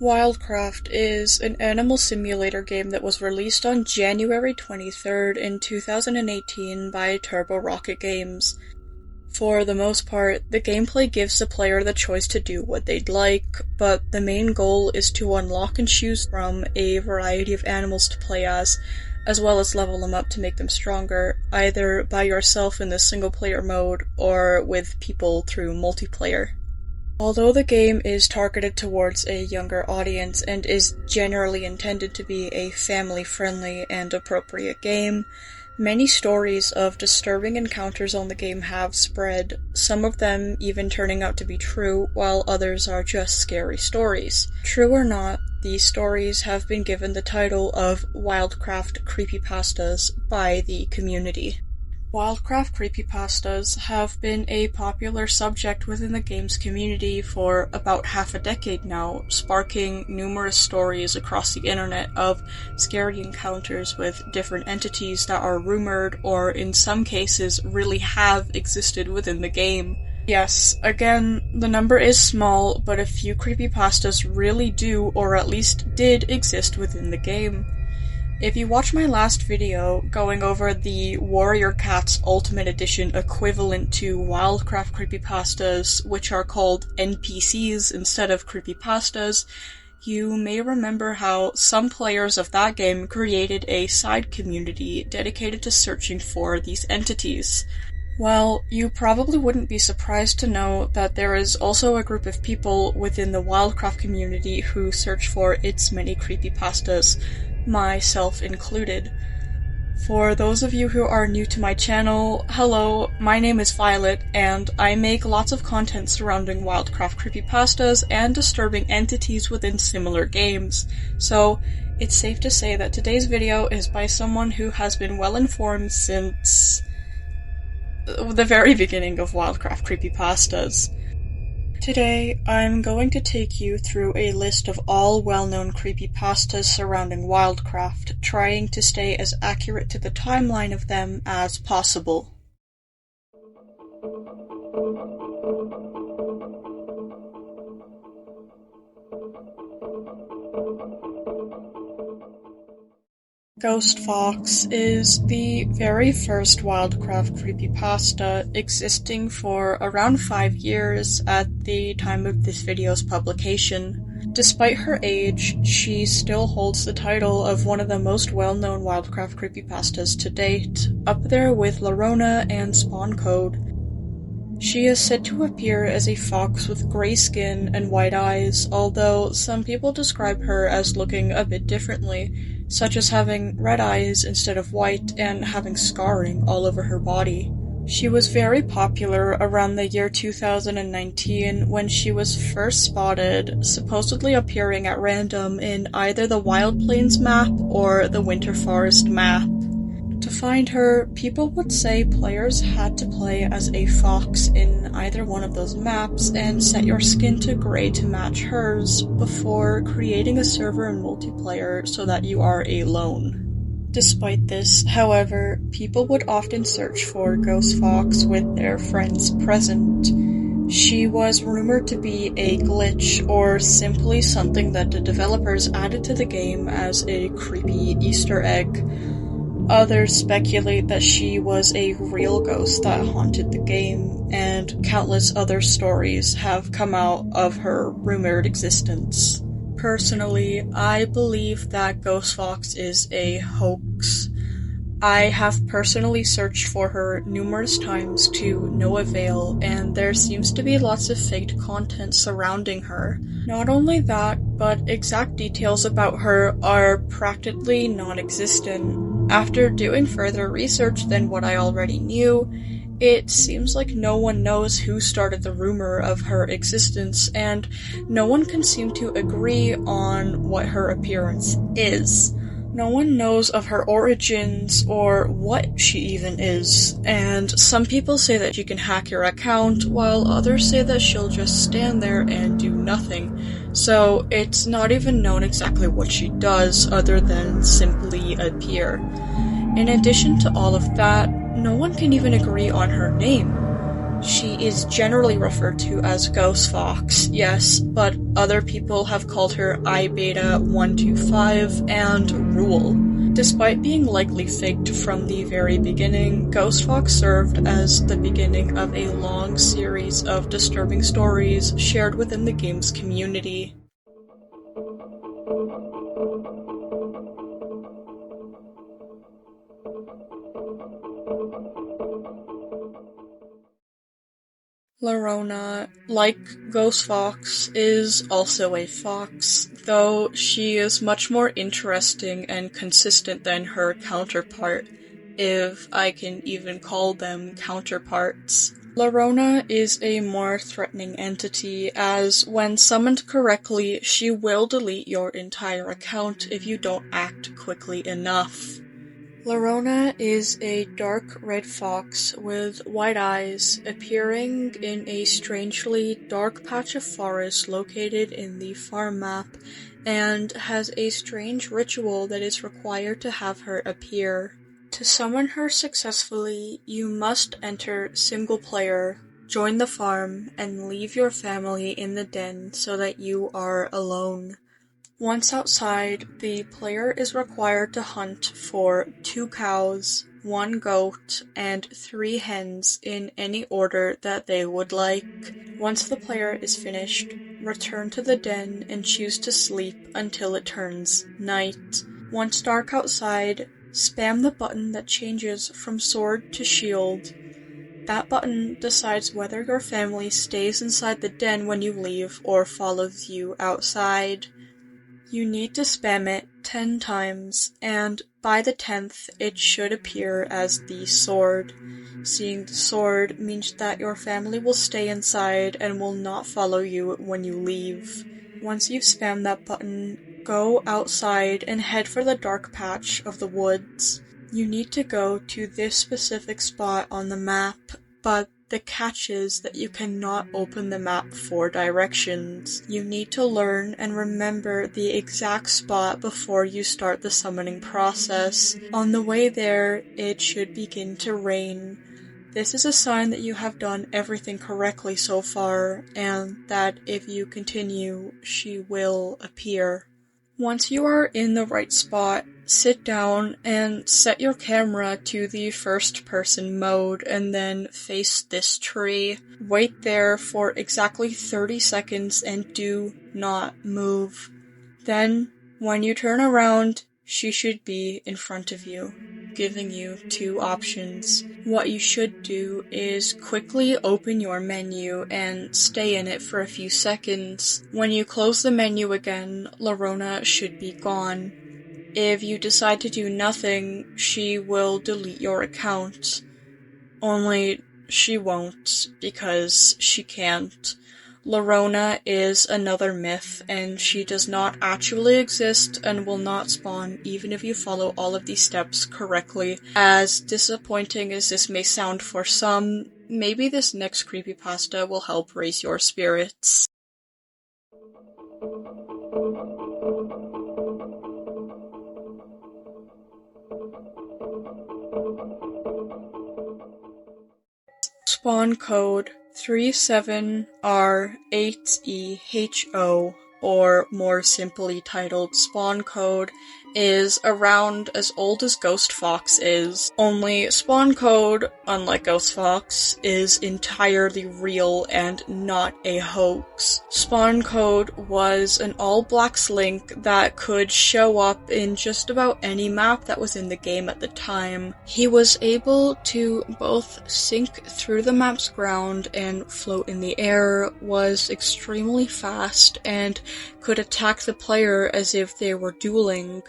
Wildcraft is an animal simulator game that was released on January 23rd in 2018 by Turbo Rocket Games. For the most part, the gameplay gives the player the choice to do what they'd like, but the main goal is to unlock and choose from a variety of animals to play as well as level them up to make them stronger, either by yourself in the single-player mode or with people through multiplayer. Although the game is targeted towards a younger audience and is generally intended to be a family-friendly and appropriate game, many stories of disturbing encounters on the game have spread, some of them even turning out to be true, while others are just scary stories. True or not, these stories have been given the title of Wildcraft Creepypastas by the community. Wildcraft creepypastas have been a popular subject within the game's community for about half a decade now, sparking numerous stories across the internet of scary encounters with different entities that are rumored or in some cases really have existed within the game. Yes, again, the number is small, but a few creepypastas really do, or at least did, exist within the game. If you watch my last video going over the Warrior Cats Ultimate Edition equivalent to Wildcraft creepypastas, which are called NPCs instead of creepypastas, you may remember how some players of that game created a side community dedicated to searching for these entities. Well, you probably wouldn't be surprised to know that there is also a group of people within the Wildcraft community who search for its many creepypastas, myself included. For those of you who are new to my channel, hello, my name is Violet, and I make lots of content surrounding Wildcraft creepypastas and disturbing entities within similar games, so it's safe to say that today's video is by someone who has been well informed since the very beginning of Wildcraft creepypastas. Today, I'm going to take you through a list of all well-known creepypastas surrounding Wildcraft, trying to stay as accurate to the timeline of them as possible. Ghost Fox is the very first Wildcraft creepypasta, existing for around 5 years at the time of this video's publication. Despite her age, she still holds the title of one of the most well-known Wildcraft creepypastas to date, up there with Lona and Spawn Code. She is said to appear as a fox with grey skin and white eyes, although some people describe her as looking a bit differently, such as having red eyes instead of white and having scarring all over her body. She was very popular around the year 2019 when she was first spotted, supposedly appearing at random in either the Wild Plains map or the Winter Forest map. To find her, people would say players had to play as a fox in either one of those maps and set your skin to grey to match hers before creating a server in multiplayer so that you are alone. Despite this, however, people would often search for Ghost Fox with their friends present. She was rumored to be a glitch or simply something that the developers added to the game as a creepy Easter egg. Others speculate that she was a real ghost that haunted the game, and countless other stories have come out of her rumored existence. Personally, I believe that Ghost Fox is a hoax. I have personally searched for her numerous times to no avail, and there seems to be lots of faked content surrounding her. Not only that, but exact details about her are practically non-existent. After doing further research than what I already knew, it seems like no one knows who started the rumor of her existence, and no one can seem to agree on what her appearance is. No one knows of her origins or what she even is, and some people say that you can hack your account, while others say that she'll just stand there and do nothing. So it's not even known exactly what she does other than simply appear. In addition to all of that, no one can even agree on her name. She is generally referred to as Ghost Fox, yes, but other people have called her iBeta125 and Rule. Despite being likely faked from the very beginning, Ghost Fox served as the beginning of a long series of disturbing stories shared within the game's community. Lona, like Ghost Fox, is also a fox, though she is much more interesting and consistent than her counterpart, if I can even call them counterparts. Lona is a more threatening entity, as when summoned correctly, she will delete your entire account if you don't act quickly enough. Lona is a dark red fox with white eyes, appearing in a strangely dark patch of forest located in the farm map, and has a strange ritual that is required to have her appear. To summon her successfully, you must enter single player, join the farm, and leave your family in the den so that you are alone. Once outside, the player is required to hunt for 2 cows, 1 goat, and 3 hens in any order that they would like. Once the player is finished, return to the den and choose to sleep until it turns night. Once dark outside, spam the button that changes from sword to shield. That button decides whether your family stays inside the den when you leave or follows you outside. You need to spam it 10 times, and by the 10th it should appear as the sword. Seeing the sword means that your family will stay inside and will not follow you when you leave. Once you've spammed that button, go outside and head for the dark patch of the woods. You need to go to this specific spot on the map, but the catch is that you cannot open the map for directions. You need to learn and remember the exact spot before you start the summoning process. On the way there, it should begin to rain. This is a sign that you have done everything correctly so far, and that if you continue, she will appear. Once you are in the right spot, sit down and set your camera to the first-person mode and then face this tree. Wait there for exactly 30 seconds and do not move. Then, when you turn around, she should be in front of you, giving you 2 options. What you should do is quickly open your menu and stay in it for a few seconds. When you close the menu again, Lona should be gone. If you decide to do nothing, she will delete your account. Only she won't, because she can't. Lona is another myth, and she does not actually exist and will not spawn even if you follow all of these steps correctly. As disappointing as this may sound for some, maybe this next creepypasta will help raise your spirits. Spawn code 37R8EHO, or more simply titled Spawn Code, is around as old as Ghost Fox is. Only Spawn Code, unlike Ghost Fox, is entirely real and not a hoax. Spawn Code was an all-black link that could show up in just about any map that was in the game at the time. He was able to both sink through the map's ground and float in the air, was extremely fast, and could attack the player as if they were dueling.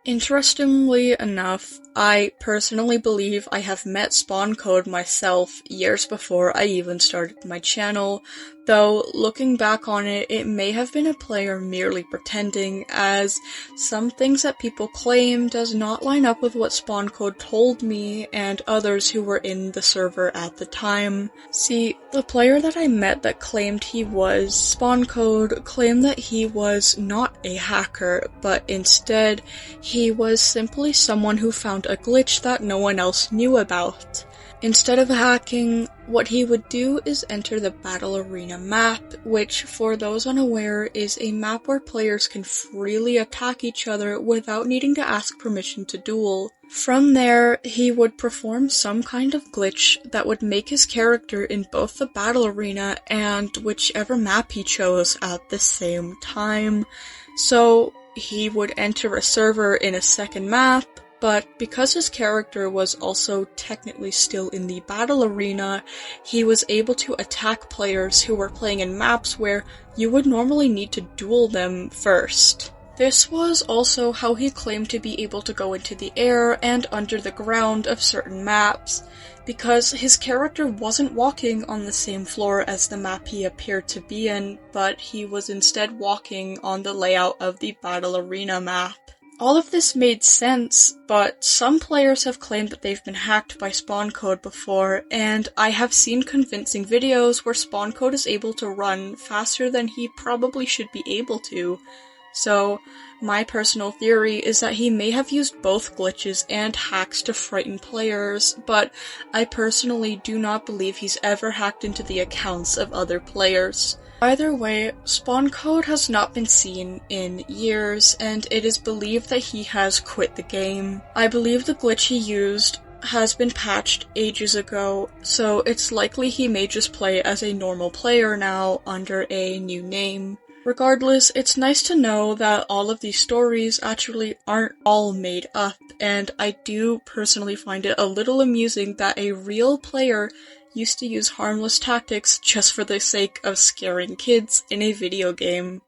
Interestingly enough, I personally believe I have met Spawn Code myself years before I even started my channel, though looking back on it, it may have been a player merely pretending, as some things that people claim does not line up with what Spawn Code told me and others who were in the server at the time. See, the player that I met that claimed he was Spawn Code claimed that he was not a hacker, but instead, he was simply someone who found a glitch that no one else knew about. Instead of hacking, what he would do is enter the Battle Arena map, which, for those unaware, is a map where players can freely attack each other without needing to ask permission to duel. From there, he would perform some kind of glitch that would make his character in both the Battle Arena and whichever map he chose at the same time. So, he would enter a server in a second map, but because his character was also technically still in the Battle Arena, he was able to attack players who were playing in maps where you would normally need to duel them first. This was also how he claimed to be able to go into the air and under the ground of certain maps, because his character wasn't walking on the same floor as the map he appeared to be in, but he was instead walking on the layout of the Battle Arena map. All of this made sense, but some players have claimed that they've been hacked by spawn code before, and I have seen convincing videos where spawn code is able to run faster than he probably should be able to. So, my personal theory is that he may have used both glitches and hacks to frighten players, but I personally do not believe he's ever hacked into the accounts of other players. Either way, spawn code has not been seen in years, and it is believed that he has quit the game. I believe the glitch he used has been patched ages ago, so it's likely he may just play as a normal player now under a new name. Regardless, it's nice to know that all of these stories actually aren't all made up, and I do personally find it a little amusing that a real player used to use harmless tactics just for the sake of scaring kids in a video game.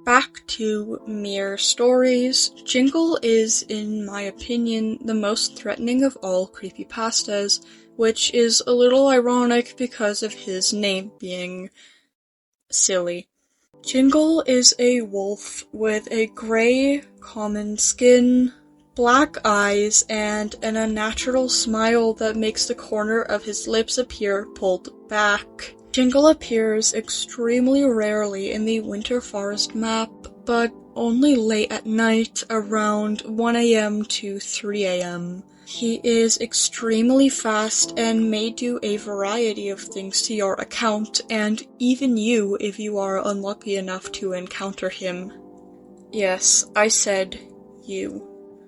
Back to mere stories, Jingle is, in my opinion, the most threatening of all creepypastas, which is a little ironic because of his name being silly. Jingle is a wolf with a grey, common skin, black eyes, and an unnatural smile that makes the corner of his lips appear pulled back. Jingle appears extremely rarely in the Winter Forest map, but only late at night around 1 AM to 3 AM. He is extremely fast and may do a variety of things to your account, and even you if you are unlucky enough to encounter him. Yes, I said you.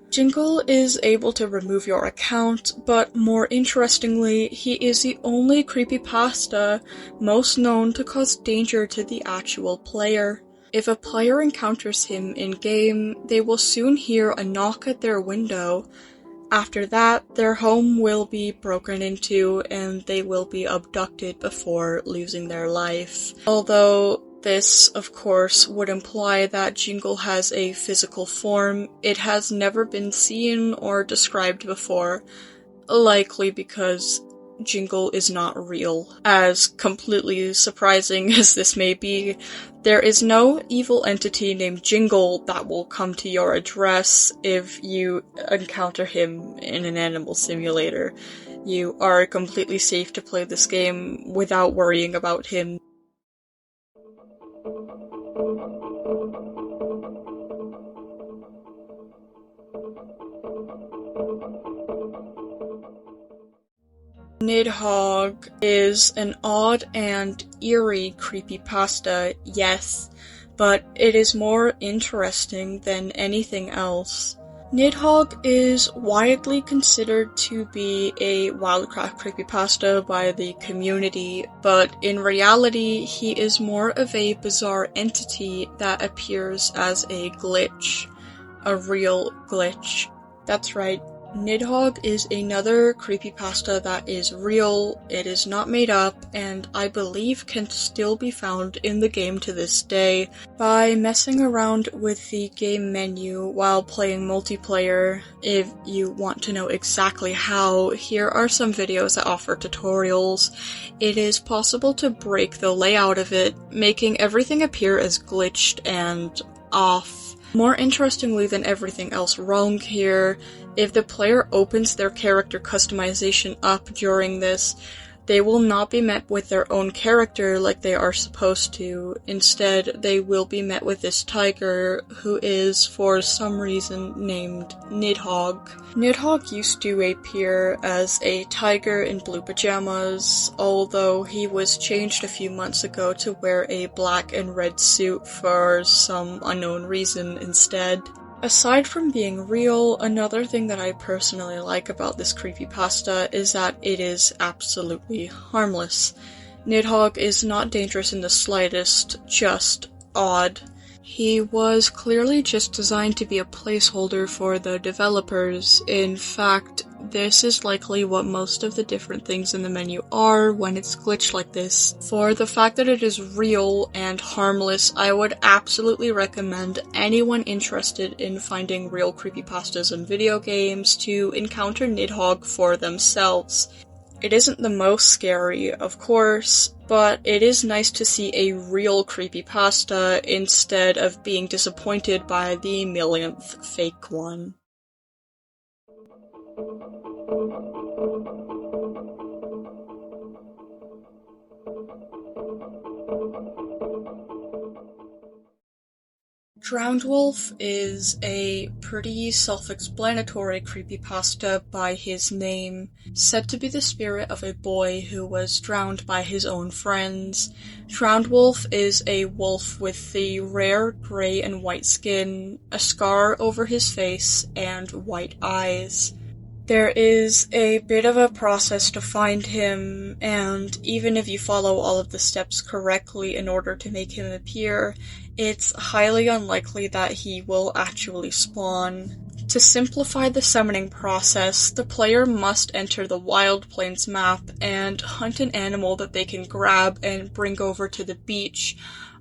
Jingle is able to remove your account, but more interestingly, he is the only creepypasta most known to cause danger to the actual player. If a player encounters him in-game, they will soon hear a knock at their window. After that, their home will be broken into and they will be abducted before losing their life. Although this, of course, would imply that Jingle has a physical form, it has never been seen or described before, likely because Jingle is not real. As completely surprising as this may be, there is no evil entity named Jingle that will come to your address if you encounter him in an animal simulator. You are completely safe to play this game without worrying about him. Nidhog is an odd and eerie creepypasta, yes, but it is more interesting than anything else. Nidhog is widely considered to be a Wildcraft creepypasta by the community, but in reality he is more of a bizarre entity that appears as a glitch. A real glitch. That's right. Nidhog is another creepypasta that is real, it is not made up, and I believe can still be found in the game to this day. By messing around with the game menu while playing multiplayer, if you want to know exactly how, here are some videos that offer tutorials. It is possible to break the layout of it, making everything appear as glitched and off. More interestingly than everything else wrong here, if the player opens their character customization up during this, They will not be met with their own character like they are supposed to. Instead, they will be met with this tiger who is, for some reason, named Nidhog. Nidhogg used to appear as a tiger in blue pajamas, although he was changed a few months ago to wear a black and red suit for some unknown reason instead. Aside from being real, another thing that I personally like about this creepypasta is that it is absolutely harmless. Nidhogg is not dangerous in the slightest, just odd. He was clearly just designed to be a placeholder for the developers. In fact, this is likely what most of the different things in the menu are when it's glitched like this. For the fact that it is real and harmless, I would absolutely recommend anyone interested in finding real creepypastas in video games to encounter Nidhogg for themselves. It isn't the most scary, of course, but it is nice to see a real creepypasta instead of being disappointed by the millionth fake one. Drowned Wolf is a pretty self-explanatory creepypasta by his name, said to be the spirit of a boy who was drowned by his own friends. Drowned Wolf is a wolf with the rare gray and white skin, a scar over his face, and white eyes. There is a bit of a process to find him, and even if you follow all of the steps correctly in order to make him appear, it's highly unlikely that he will actually spawn. To simplify the summoning process, the player must enter the Wild Plains map and hunt an animal that they can grab and bring over to the beach,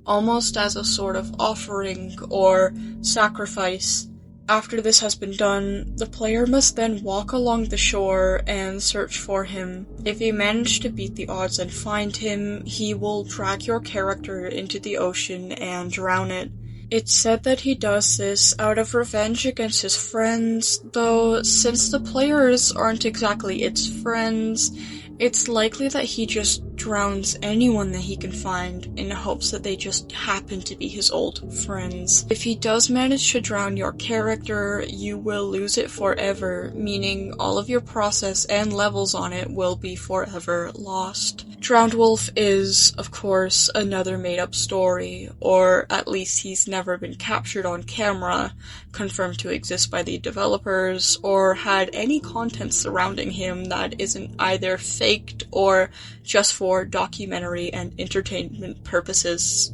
almost as a sort of offering or sacrifice. After this has been done, the player must then walk along the shore and search for him. If you manage to beat the odds and find him, he will drag your character into the ocean and drown it. It's said that he does this out of revenge against his friends, though since the players aren't exactly its friends, it's likely that he just drowns anyone that he can find in hopes that they just happen to be his old friends. If he does manage to drown your character, you will lose it forever, meaning all of your process and levels on it will be forever lost. Drowned Wolf is, of course, another made-up story, or at least he's never been captured on camera, confirmed to exist by the developers, or had any content surrounding him that isn't either faked or just for documentary and entertainment purposes.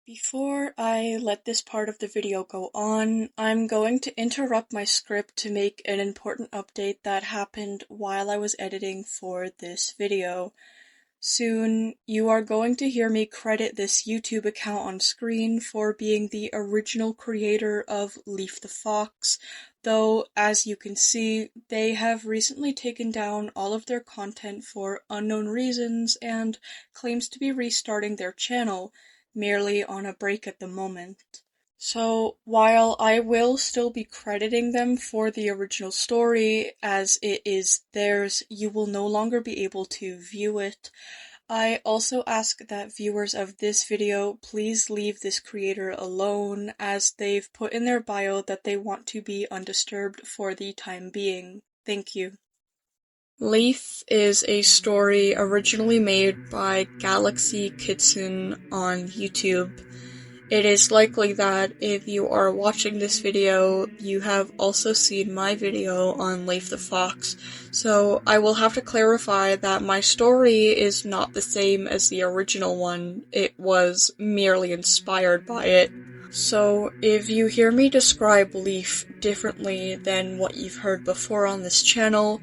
Before I let this part of the video go on, I'm going to interrupt my script to make an important update that happened while I was editing for this video. Soon, you are going to hear me credit this YouTube account on screen for being the original creator of Leaf the Fox, though, as you can see, they have recently taken down all of their content for unknown reasons and claims to be restarting their channel, merely on a break at the moment. So, while I will still be crediting them for the original story, as it is theirs, you will no longer be able to view it. I also ask that viewers of this video please leave this creator alone, as they've put in their bio that they want to be undisturbed for the time being. Thank you. Leaf is a story originally made by Galaxy Kitsune on YouTube. It is likely that if you are watching this video, you have also seen my video on Leaf the Fox, so I will have to clarify that my story is not the same as the original one. It was merely inspired by it. So, if you hear me describe Leaf differently than what you've heard before on this channel,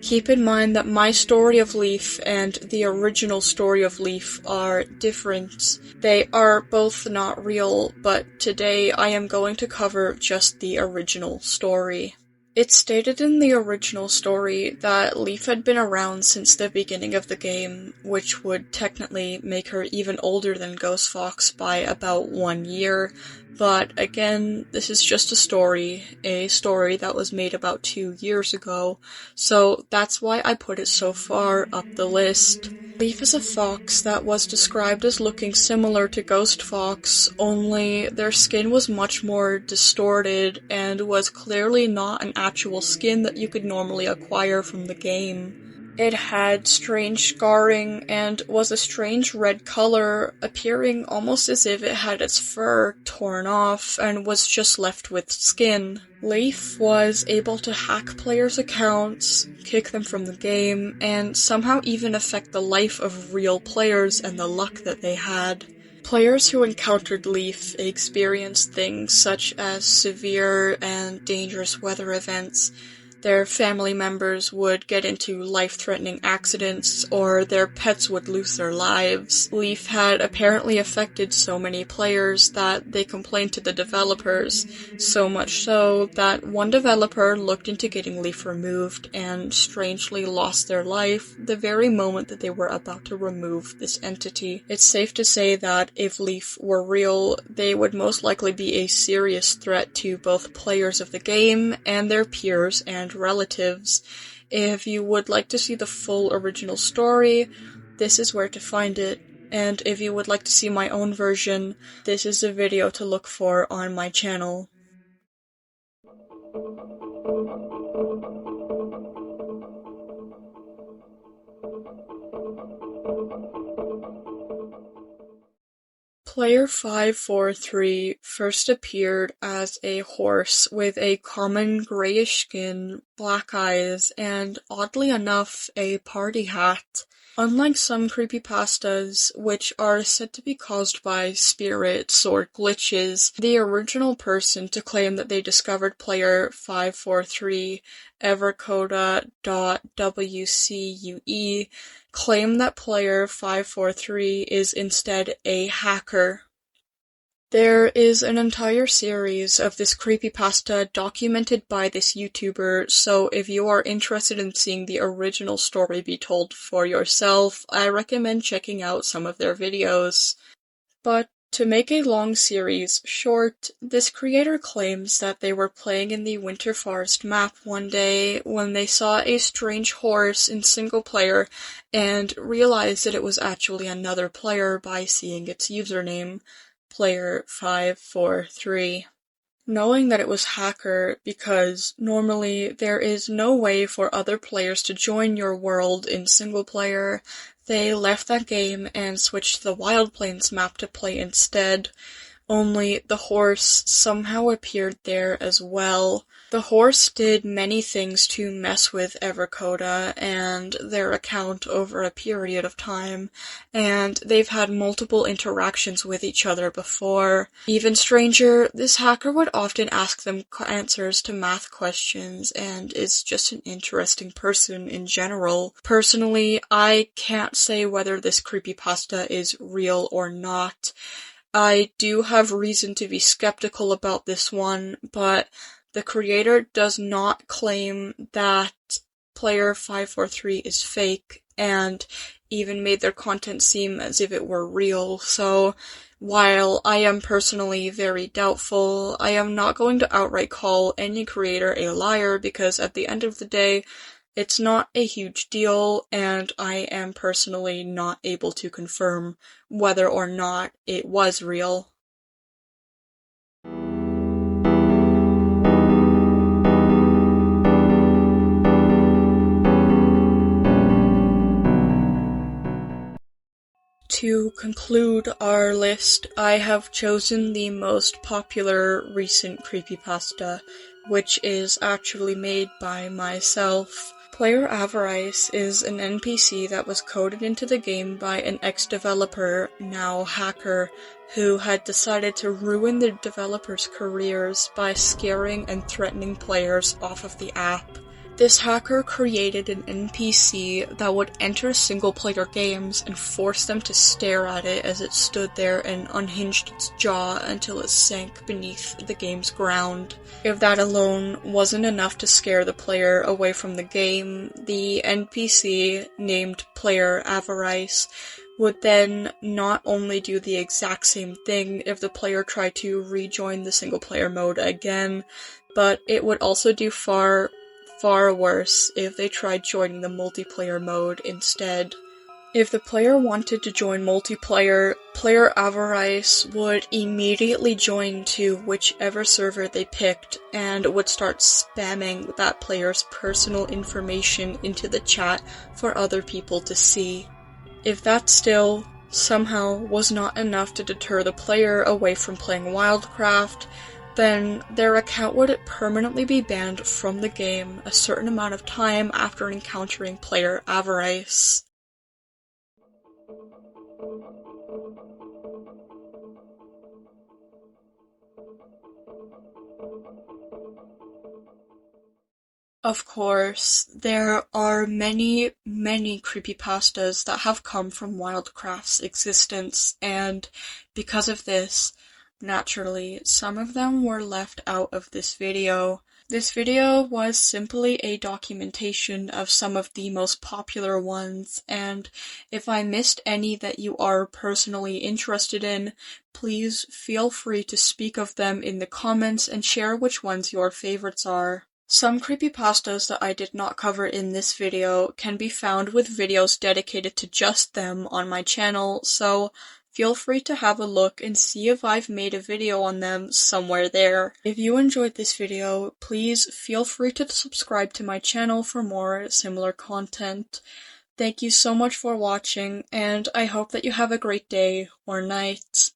keep in mind that my story of Leaf and the original story of Leaf are different. They are both not real, but today I am going to cover just the original story. It stated in the original story that Leaf had been around since the beginning of the game, which would technically make her even older than Ghost Fox by about 1 year, but again, this is just a story that was made about 2 years ago, so that's why I put it so far up the list. Leaf is a fox that was described as looking similar to Ghost Fox, only their skin was much more distorted and was clearly not an actual skin that you could normally acquire from the game. It had strange scarring and was a strange red color, appearing almost as if it had its fur torn off and was just left with skin. Leaf was able to hack players' accounts, kick them from the game, and somehow even affect the life of real players and the luck that they had. Players who encountered Leaf experienced things such as severe and dangerous weather events. Their family members would get into life-threatening accidents, or their pets would lose their lives. Leaf had apparently affected so many players that they complained to the developers, so much so that one developer looked into getting Leaf removed and strangely lost their life the very moment that they were about to remove this entity. It's safe to say that if Leaf were real, they would most likely be a serious threat to both players of the game and their peers and relatives. If you would like to see the full original story, this is where to find it, and if you would like to see my own version, this is the video to look for on my channel. Player 543 first appeared as a horse with a common grayish skin, black eyes, and oddly enough, a party hat. Unlike some creepypastas, which are said to be caused by spirits or glitches, the original person to claim that they discovered player 543, evercoda.wcue, claimed that player 543 is instead a hacker. There is an entire series of this creepypasta documented by this YouTuber, so if you are interested in seeing the original story be told for yourself, I recommend checking out some of their videos. But to make a long series short, this creator claims that they were playing in the Winter Forest map one day when they saw a strange horse in single player and realized that it was actually another player by seeing its username, player 543. Knowing that it was hacker because normally there is no way for other players to join your world in single player, they left that game and switched to the Wild Plains map to play instead, only the horse somehow appeared there as well. The horse did many things to mess with Evercoda and their account over a period of time, and they've had multiple interactions with each other before. Even stranger, this hacker would often ask them answers to math questions and is just an interesting person in general. Personally, I can't say whether this creepypasta is real or not. I do have reason to be skeptical about this one, but the creator does not claim that player 543 is fake, and even made their content seem as if it were real, so while I am personally very doubtful, I am not going to outright call any creator a liar because at the end of the day, it's not a huge deal, and I am personally not able to confirm whether or not it was real. To conclude our list, I have chosen the most popular recent creepypasta, which is actually made by myself. Player Avarice is an NPC that was coded into the game by an ex-developer, now hacker, who had decided to ruin the developers' careers by scaring and threatening players off of the app. This hacker created an NPC that would enter single-player games and force them to stare at it as it stood there and unhinged its jaw until it sank beneath the game's ground. If that alone wasn't enough to scare the player away from the game, the NPC, named player Avarice, would then not only do the exact same thing if the player tried to rejoin the single-player mode again, but it would also do far worse if they tried joining the multiplayer mode instead. If the player wanted to join multiplayer, player Avarice would immediately join to whichever server they picked and would start spamming that player's personal information into the chat for other people to see. If that still, somehow, was not enough to deter the player away from playing Wildcraft, then their account would permanently be banned from the game a certain amount of time after encountering player Avarice. Of course, there are many creepypastas that have come from Wildcraft's existence, and because of this, naturally, some of them were left out of this video. This video was simply a documentation of some of the most popular ones, and if I missed any that you are personally interested in, please feel free to speak of them in the comments and share which ones your favorites are. Some creepypastas that I did not cover in this video can be found with videos dedicated to just them on my channel, so feel free to have a look and see if I've made a video on them somewhere there. If you enjoyed this video, please feel free to subscribe to my channel for more similar content. Thank you so much for watching, and I hope that you have a great day or night.